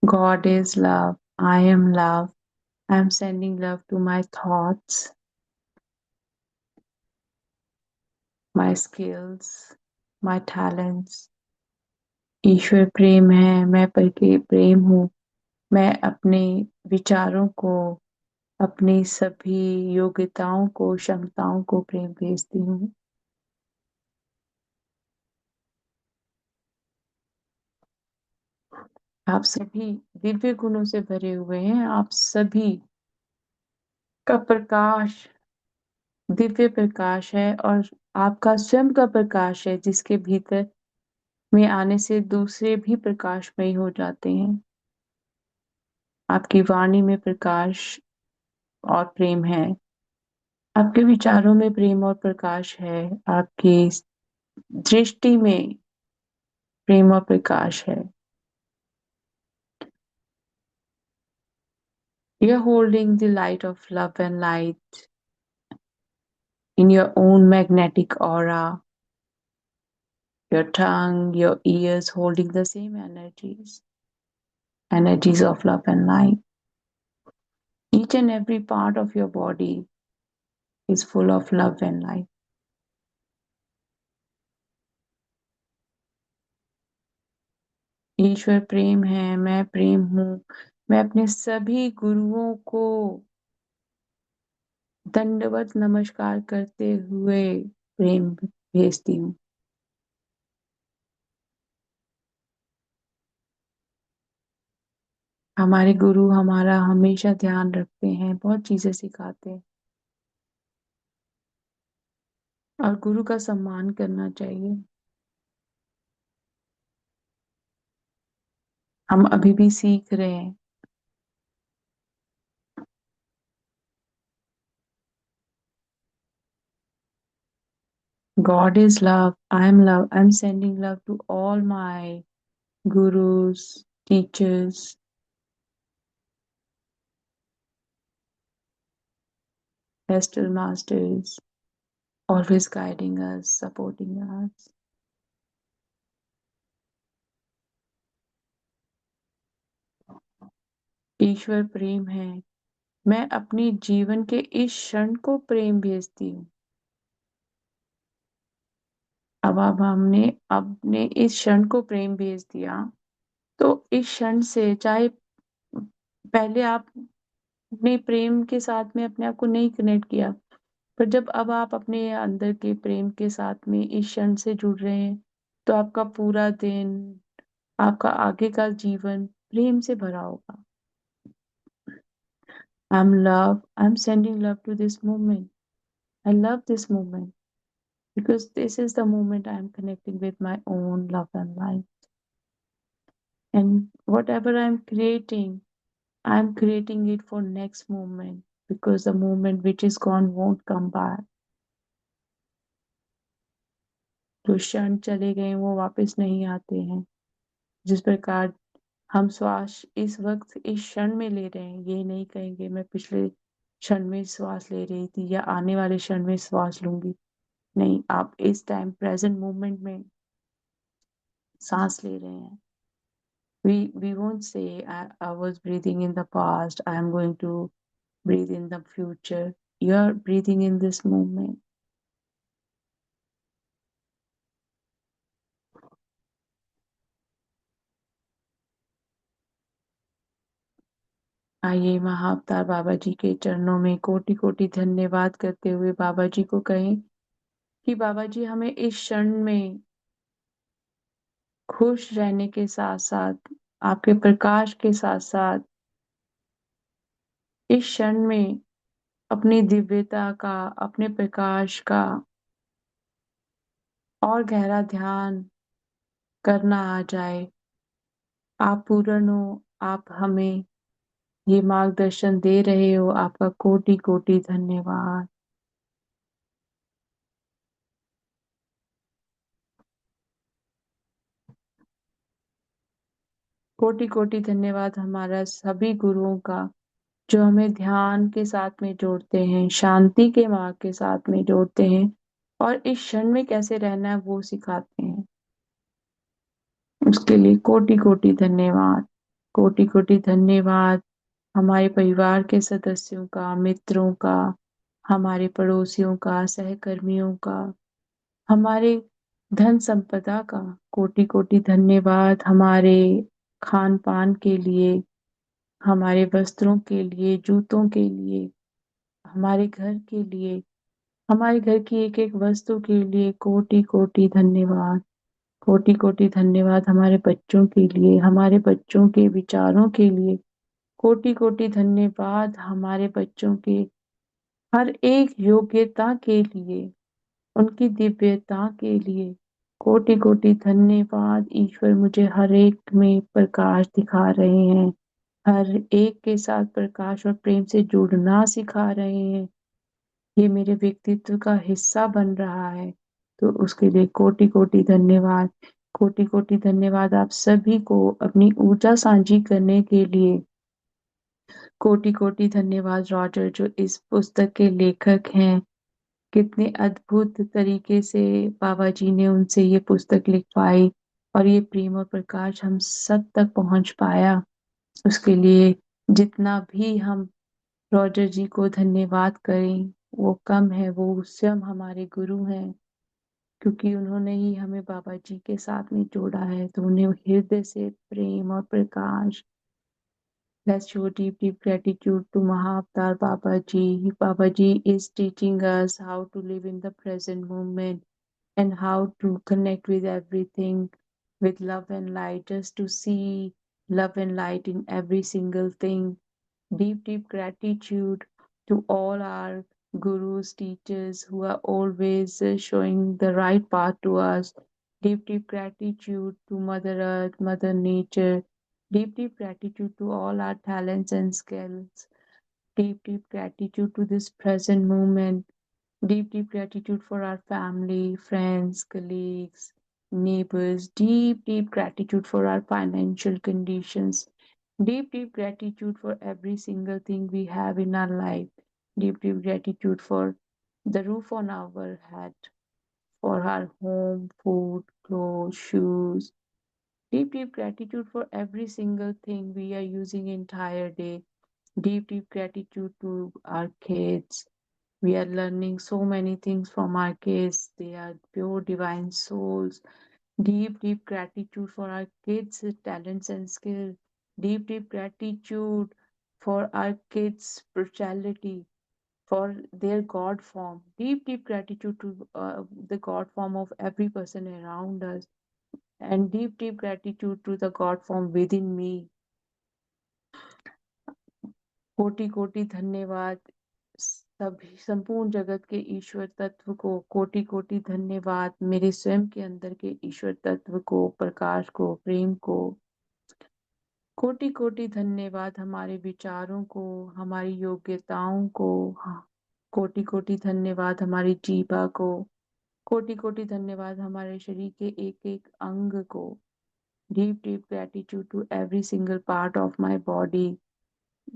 God is love. I am love. I'm sending love to my thoughts, my skills, my talents. ईश्वर प्रेम है। मैं प्रेम हूँ। मैं अपने विचारों को, अपनी सभी योग्यताओं को, क्षमताओं को प्रेम भेजती हूँ। आप सभी दिव्य गुणों से भरे हुए हैं। आप सभी का प्रकाश दिव्य प्रकाश है और आपका स्वयं का प्रकाश है जिसके भीतर में आने से दूसरे भी प्रकाशमय हो जाते हैं। आपकी वाणी में प्रकाश और प्रेम है। आपके विचारों में प्रेम और प्रकाश है। आपकी दृष्टि में प्रेम और प्रकाश है। You're holding the light of love and light in your own magnetic aura, your tongue, your ears holding the same energies of love and light. Each and every part of your body is full of love and light. ईश्वर प्रेम है। मैं प्रेम हूँ। मैं अपने सभी गुरुओं को दंडवत नमस्कार करते हुए प्रेम भेजती हूँ। हमारे गुरु हमारा हमेशा ध्यान रखते हैं, बहुत चीजें सिखाते हैं और गुरु का सम्मान करना चाहिए। हम अभी भी सीख रहे हैं। God is love. I am love. I'm sending love to all my gurus, teachers, Vestal masters, always guiding us, supporting us. ईश्वर प्रेम है। मैं अपनी जीवन के इस क्षण को प्रेम भेजती हूँ। अब हमने अपने इस क्षण को प्रेम भेज दिया, तो इस क्षण से चाहे पहले आपने प्रेम के साथ में अपने आप को नहीं कनेक्ट किया, पर जब अब आप अपने अंदर के प्रेम के साथ में इस क्षण से जुड़ रहे हैं, तो आपका पूरा दिन, आपका आगे का जीवन प्रेम से भरा होगा। I'm love. I'm sending love to this moment. I love this moment because this is the moment I'm connecting with my own love and life. And whatever I'm creating it for next moment because the moment which is gone won't come back. जो क्षण चले गए वो वापस नहीं आते हैं। जिस प्रकार हम श्वास इस वक्त इस क्षण में ले रहे हैं, ये नहीं कहेंगे मैं पिछले क्षण में श्वास ले रही थी या आने वाले क्षण में श्वास लूंगी। नहीं, आप इस टाइम प्रेजेंट मोमेंट में सांस ले रहे हैं। We won't say I was breathing in the past, I am going to breathe in the future. You are breathing in this moment. आइए महाअवतार बाबा जी के चरणों में कोटि कोटि धन्यवाद करते हुए बाबा जी को कहें कि बाबा जी हमें इस क्षण में खुश रहने के साथ साथ, आपके प्रकाश के साथ साथ, इस क्षण में अपनी दिव्यता का, अपने प्रकाश का और गहरा ध्यान करना आ जाए। आप पूर्ण हो, आप हमें ये मार्गदर्शन दे रहे हो, आपका कोटि कोटि धन्यवाद। कोटि कोटि धन्यवाद हमारा सभी गुरुओं का, जो हमें ध्यान के साथ में जोड़ते हैं, शांति के मार्ग के साथ में जोड़ते हैं और इस क्षण में कैसे रहना है वो सिखाते हैं। उसके लिए कोटि कोटि धन्यवाद। कोटि कोटि धन्यवाद हमारे परिवार के सदस्यों का, मित्रों का, हमारे पड़ोसियों का, सहकर्मियों का, हमारे धन संपदा का। कोटि कोटि धन्यवाद हमारे खान पान के लिए, हमारे वस्त्रों के लिए, जूतों के लिए, हमारे घर के लिए, हमारे घर की एक एक वस्तु के लिए। कोटि कोटि धन्यवाद। कोटि कोटि धन्यवाद हमारे बच्चों के लिए, हमारे बच्चों के विचारों के लिए। कोटि कोटि धन्यवाद हमारे बच्चों के हर एक योग्यता के लिए, उनकी दिव्यता के लिए। कोटि कोटि धन्यवाद। ईश्वर मुझे हर एक में प्रकाश दिखा रहे हैं, हर एक के साथ प्रकाश और प्रेम से जुड़ना सिखा रहे हैं। ये मेरे व्यक्तित्व का हिस्सा बन रहा है, तो उसके लिए कोटि कोटि धन्यवाद। कोटि कोटि धन्यवाद आप सभी को अपनी ऊर्जा साझी करने के लिए। कोटि कोटि धन्यवाद रॉजर, जो इस पुस्तक के लेखक हैं। कितने अद्भुत तरीके से बाबा जी ने उनसे ये पुस्तक लिखवाई और ये प्रेम और प्रकाश हम सब तक पहुंच पाया। उसके लिए जितना भी हम रॉजर जी को धन्यवाद करें वो कम है। वो स्वयं हमारे गुरु हैं, क्योंकि उन्होंने ही हमें बाबा जी के साथ में जोड़ा है, तो उन्हें हृदय से प्रेम और प्रकाश। Let's show deep, deep gratitude to Mahavatar Babaji. Babaji is teaching us how to live in the present moment and how to connect with everything with love and light, just to see love and light in every single thing. Deep, deep gratitude to all our gurus, teachers who are always showing the right path to us. Deep, deep gratitude to Mother Earth, Mother Nature, Deep, deep gratitude to all our talents and skills. Deep, deep gratitude to this present moment. Deep, deep gratitude for our family, friends, colleagues, neighbors. Deep, deep gratitude for our financial conditions. Deep, deep gratitude for every single thing we have in our life. Deep, deep gratitude for the roof on our head, for our home, food, clothes, shoes. Deep, deep gratitude for every single thing we are using entire day. Deep, deep gratitude to our kids. We are learning so many things from our kids. They are pure divine souls. Deep, deep gratitude for our kids' talents and skills. Deep, deep gratitude for our kids' spirituality, for their God form. Deep, deep gratitude to the God form of every person around us. And deep, deep gratitude to the God form within me. कोटि कोटि धन्यवाद सभी संपूर्ण जगत के ईश्वर तत्व को। कोटि कोटि धन्यवाद मेरे स्वयं के अंदर के ईश्वर तत्व को, प्रकाश को, प्रेम को। कोटि कोटि धन्यवाद हमारे विचारों को, हमारी योग्यताओं को। हाँ, कोटि कोटि धन्यवाद हमारी जीवा को। कोटि कोटि धन्यवाद हमारे शरीर के एक एक अंग को। Deep deep gratitude to every single part of my body.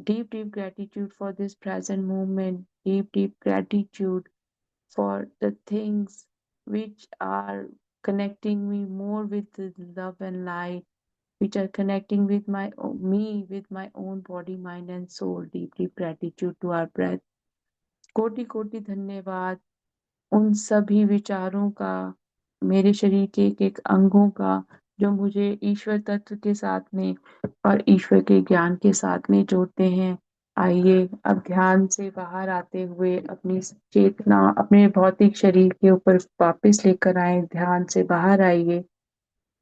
Deep, deep gratitude for this present moment. Deep, deep gratitude for the things which are connecting me more with the love and light, which are connecting with me, with my own body, mind, and soul. Deep, deep gratitude to our breath. कोटि कोटि धन्यवाद उन सभी विचारों का, मेरे शरीर के एक एक अंगों का, जो मुझे ईश्वर तत्व के साथ में और ईश्वर के ज्ञान के साथ में जोड़ते हैं। आइए अब ध्यान से बाहर आते हुए अपनी चेतना अपने भौतिक शरीर के ऊपर वापस लेकर आए। ध्यान से बाहर आइए।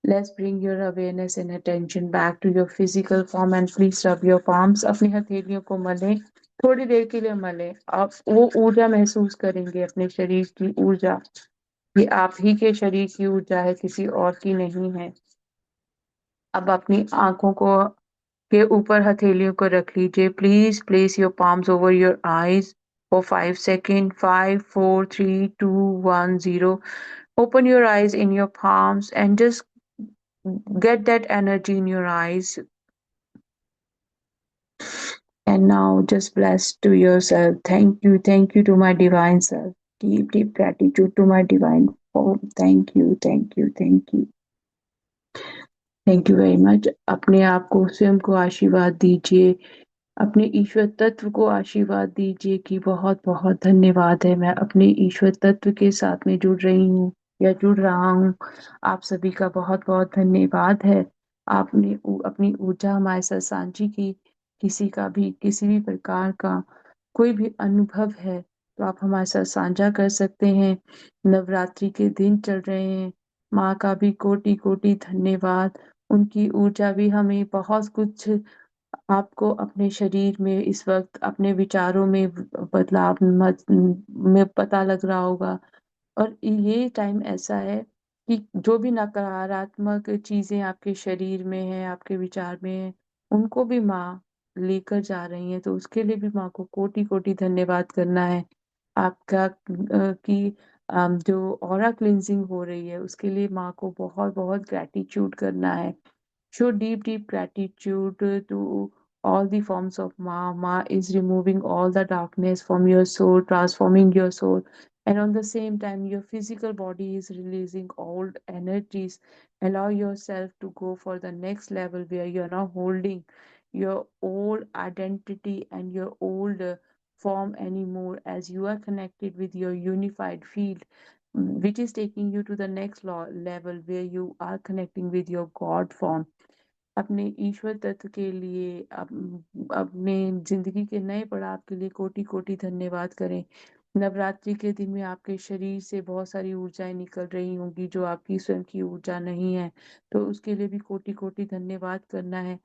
Let's bring your awareness and attention back to your physical form and please rub your palms. अपनी हथेलियों को मलें, थोड़ी देर के लिए मलें। आप वो ऊर्जा महसूस करेंगे, अपने शरीर की ऊर्जा। ये आप ही के शरीर की ऊर्जा है, किसी और की नहीं है। अब अपनी आंखों को के ऊपर हथेलियों को रख लीजिए। Please place your palms over your eyes for 5 seconds. 5, 4, 3, 2, 1, 0. Open your eyes in your palms and just get that energy in your eyes. And now just bless to yourself. Thank you to my divine self. Deep, deep gratitude to my divine form. Thank you, thank you, thank you. Thank you very much. अपने आप को, स्वयं को आशीर्वाद दीजिए। अपने ईश्वर तत्व को आशीर्वाद दीजिए कि बहुत बहुत धन्यवाद है, मैं अपने ईश्वर तत्व के साथ में जुड़ रही हूँ या जुड़ रहा हूँ। आप सभी का बहुत बहुत धन्यवाद है। आपने अपनी ऊर्जा हमारे साथ साझी की। किसी का भी किसी भी प्रकार का कोई भी अनुभव है तो आप हमारे साथ साझा कर सकते हैं। नवरात्रि के दिन चल रहे हैं। माँ का भी कोटि कोटि धन्यवाद। उनकी ऊर्जा भी हमें बहुत कुछ, आपको अपने शरीर में इस वक्त अपने विचारों में बदलाव में पता लग रहा होगा। और ये टाइम ऐसा है कि जो भी नकारात्मक चीजें आपके शरीर में है, आपके विचार में है, उनको भी माँ लेकर जा रही है। तो उसके लिए भी माँ को कोटि कोटि धन्यवाद करना है। आपका कि जो ऑरा क्लिंजिंग हो रही है उसके लिए माँ को बहुत बहुत ग्रेटिट्यूड करना है। Show deep, deep gratitude to all the forms of Ma. Ma is removing all the darkness from your soul, transforming your soul. And on the same time, your physical body is releasing old energies. Allow yourself to go for the next level where you're not holding your old identity and your old form anymore, as you are connected with your unified field, which is taking you to the next level where you are connecting with your God form। अपने ईश्वर तत्व के लिए अपने जिंदगी के नए पड़ाव के लिए कोटि कोटि धन्यवाद करें। नवरात्रि के दिन में आपके शरीर से बहुत सारी ऊर्जाएं निकल रही होंगी जो आपकी स्वयं की ऊर्जा नहीं है, तो उसके लिए भी कोटि कोटि धन्यवाद करना है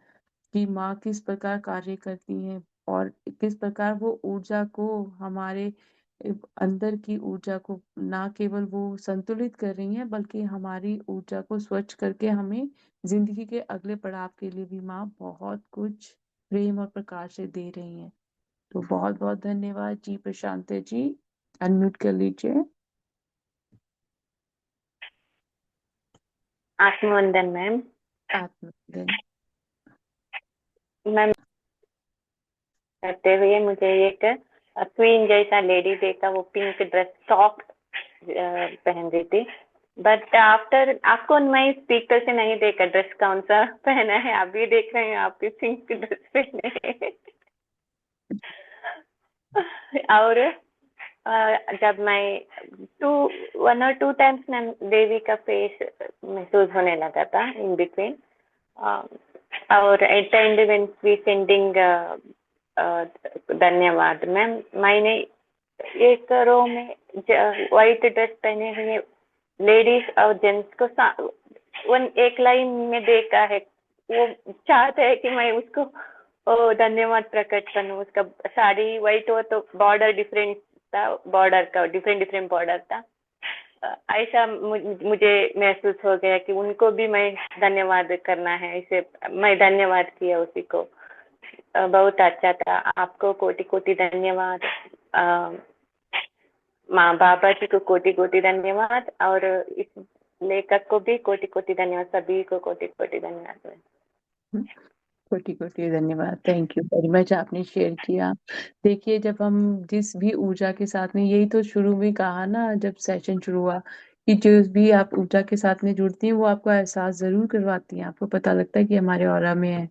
कि माँ किस प्रकार कार्य करती हैं और किस प्रकार वो ऊर्जा को हमारे अंदर की ऊर्जा को ना केवल वो संतुलित कर रही हैं, बल्कि हमारी ऊर्जा को स्वच्छ करके हमें जिंदगी के अगले पड़ाव के लिए भी माँ बहुत कुछ प्रेम और प्रकाश से दे रही हैं। तो बहुत बहुत धन्यवाद जी प्रशांत जी। अनम्यूट कर लीजिए।
आत्मवंदन मैम।
आत्मनिर्भर।
मैम करते हुए मुझे एक क्वीन जैसा लेडी देखा, वो पिंक ड्रेस टॉप पहन रही थी। बट आफ्टर आपको मैं स्पीकर से नहीं देखा ड्रेस कौन सा पहना है, अभी देख रहे हैं आप भी पिंक ड्रेस पहने हैं। और जब मैं टू 1 और 2 टाइम्स मैम देवी का फेस महसूस होने लगा था इन बिटवीन। और at the end when we sending धन्यवाद मैम, मैंने एक रो में व्हाइट ड्रेस पहने हुए लेडीज और जेंट्स को वन एक लाइन में देखा है। वो चाहते है कि मैं उसको धन्यवाद प्रकट करूं। उसका साड़ी व्हाइट हो तो बॉर्डर डिफरेंट था, बॉर्डर का डिफरेंट डिफरेंट बॉर्डर था। ऐसा मुझे महसूस हो गया कि उनको भी मैं धन्यवाद करना है। इसे मैं धन्यवाद किया उसी को। बहुत अच्छा था। आपको कोटि कोटि धन्यवाद। माँ बाबा जी को कोटि कोटि धन्यवाद, और इस लेखक को भी कोटि कोटि धन्यवाद। सभी को कोटि कोटि धन्यवाद।
कोटि कोटि धन्यवाद। थैंक यू वेरी मच, आपने शेयर किया। देखिए, जब हम जिस भी ऊर्जा के साथ में, यही तो शुरू में कहा ना जब सेशन शुरू हुआ, कि जो भी आप ऊर्जा के साथ में जुड़ती हैं वो आपको एहसास जरूर करवाती हैं, आपको पता लगता है कि हमारे ऑरा में है।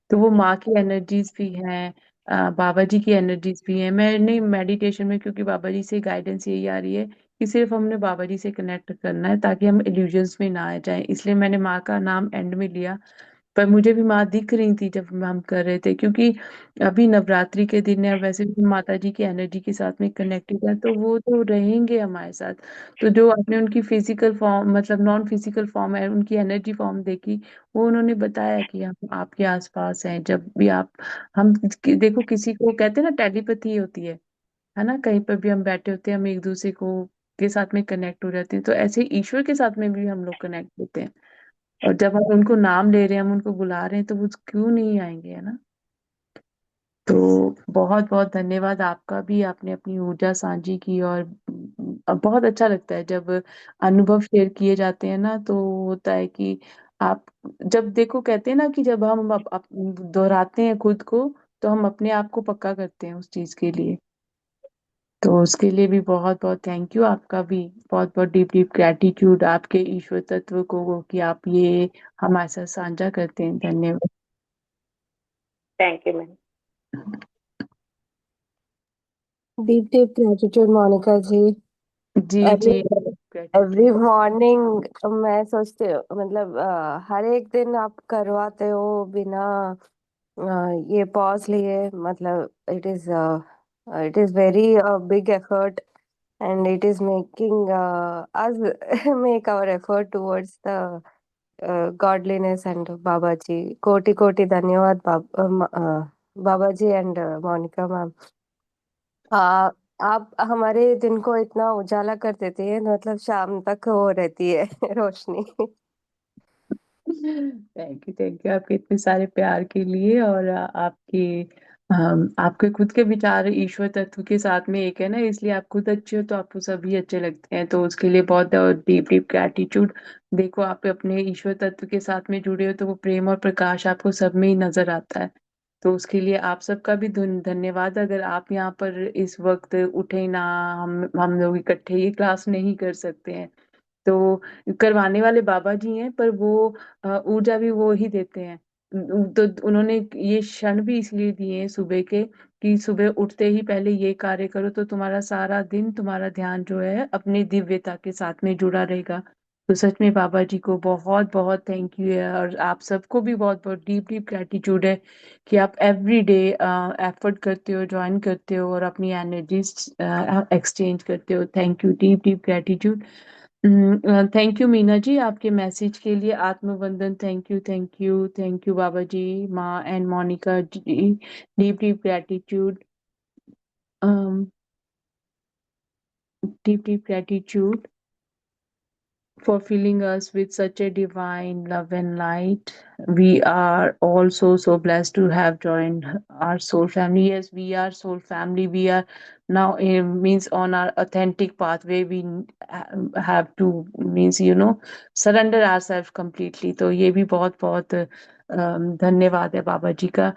तो वो माँ की एनर्जीज भी हैं, बाबा जी की एनर्जीज भी हैं। मैंने मेडिटेशन में, क्योंकि बाबा जी से गाइडेंस यही आ रही है कि सिर्फ हमने बाबा जी से कनेक्ट करना है ताकि हम इल्यूजन्स में ना आ जाएं, इसलिए मैंने माँ का नाम एंड में लिया। पर मुझे भी माँ दिख रही थी जब हम कर रहे थे, क्योंकि अभी नवरात्रि के दिन है और वैसे भी माता जी की एनर्जी के साथ में कनेक्टेड है, तो वो तो रहेंगे हमारे साथ। तो जो आपने उनकी फिजिकल फॉर्म, मतलब नॉन फिजिकल फॉर्म है, उनकी एनर्जी फॉर्म देखी, वो उन्होंने बताया कि हम आपके आसपास हैं जब भी आप, हम देखो किसी को कहते हैं ना टेलीपैथी होती है ना, कहीं पर भी हम बैठे होते हैं हम एक दूसरे को के साथ में कनेक्ट हो जाते हैं, तो ऐसे ईश्वर के साथ में भी हम लोग कनेक्ट होते हैं। और जब हम उनको नाम ले रहे हैं, हम उनको बुला रहे हैं, तो वो क्यों नहीं आएंगे, है ना। तो बहुत बहुत धन्यवाद आपका भी, आपने अपनी ऊर्जा साझी की। और बहुत अच्छा लगता है जब अनुभव शेयर किए जाते हैं ना, तो होता है कि आप, जब देखो कहते हैं ना कि जब हम दोहराते हैं खुद को, तो हम अपने आप को पक्का करते हैं उस चीज के लिए। तो उसके लिए भी बहुत बहुत थैंक यू आपका भी। बहुत बहुत डीप डीप ग्रैटिट्यूड आपके ईश्वर तत्व को कि आप ये हमारे साथ साझा करते हैं। धन्यवाद।
Thank you ma'am.
Deep deep gratitude Monika ji.
जी
एवरी
जी।
Every
gratitude.
मॉर्निंग मैं सोचती हूँ, मतलब हर एक दिन आप करवाते हो बिना ये पॉज लिए, मतलब it is very big effort, and it is making us make our effort towards the godliness and Baba ji. Koti koti dhanyawad Baba ji and Monica ma'am. आप हमारे दिन को इतना उजाला कर देती है, मतलब शाम तक वो रहती है रोशनी।
थैंक यू आपके इतने सारे प्यार के लिए। और आपके खुद के विचार ईश्वर तत्व के साथ में एक है ना, इसलिए आप खुद अच्छे हो तो आपको सभी अच्छे लगते हैं, तो उसके लिए बहुत डीप डीप ग्रैटिट्यूड। देखो, आप अपने ईश्वर तत्व के साथ में जुड़े हो तो वो प्रेम और प्रकाश आपको सब में ही नजर आता है। तो उसके लिए आप सबका भी धन्यवाद। अगर आप यहाँ पर इस वक्त उठे ना, हम लोग इकट्ठे ये क्लास नहीं कर सकते हैं, तो करवाने वाले बाबा जी हैं, पर वो ऊर्जा भी वो ही देते हैं। तो उन्होंने ये क्षण भी इसलिए दिए हैं सुबह के, कि सुबह उठते ही पहले ये कार्य करो तो तुम्हारा सारा दिन, तुम्हारा ध्यान जो है अपनी दिव्यता के साथ में जुड़ा रहेगा। तो सच में बाबा जी को बहुत बहुत थैंक यू है, और आप सबको भी बहुत बहुत डीप डीप ग्रेटिट्यूड है कि आप एवरी डे एफर्ट करते हो, ज्वाइन करते हो और अपनी एनर्जीज एक्सचेंज करते हो। Thank you, deep deep gratitude. Thank you Meena ji आपके मैसेज के लिए। आत्मवंदन। Thank you thank you thank you Baba ji, माँ and Monica ji. Deep deep gratitude. deep, deep gratitude for filling us with such a divine love and light. We are all so blessed to have joined our soul family. Yes, we are soul family. We are now means on our authentic pathway. We have to means surrender ourselves completely. तो ये भी बहुत बहुत धन्यवाद है बाबा जी का.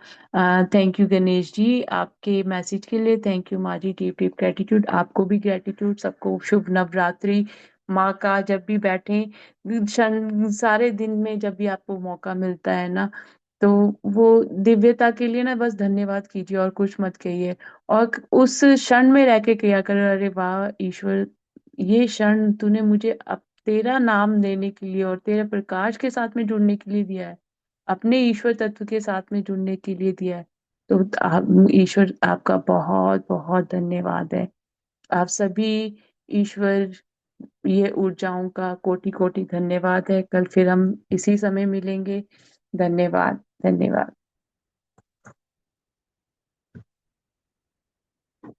Thank you Ganesh ji आपके message के लिए. थैंक यू माँ जी. Deep deep gratitude. आपको भी ग्रेटिट्यूड. सबको शुभ नवरात्रि. माँ का जब भी बैठे क्षण सारे दिन में जब भी आपको मौका मिलता है ना, तो वो दिव्यता के लिए ना बस धन्यवाद कीजिए और कुछ मत कहिए. और उस क्षण में रह के किया करो, अरे वाह ईश्वर, ये क्षण तूने मुझे अब तेरा नाम देने के लिए और तेरे प्रकाश के साथ में जुड़ने के लिए दिया है, अपने ईश्वर तत्व के साथ में जुड़ने के लिए दिया है. तो ईश्वर आपका बहुत बहुत धन्यवाद है. आप सभी ईश्वर, ये ऊर्जाओं का कोटि कोटि धन्यवाद है. कल फिर हम इसी समय मिलेंगे. धन्यवाद. धन्यवाद.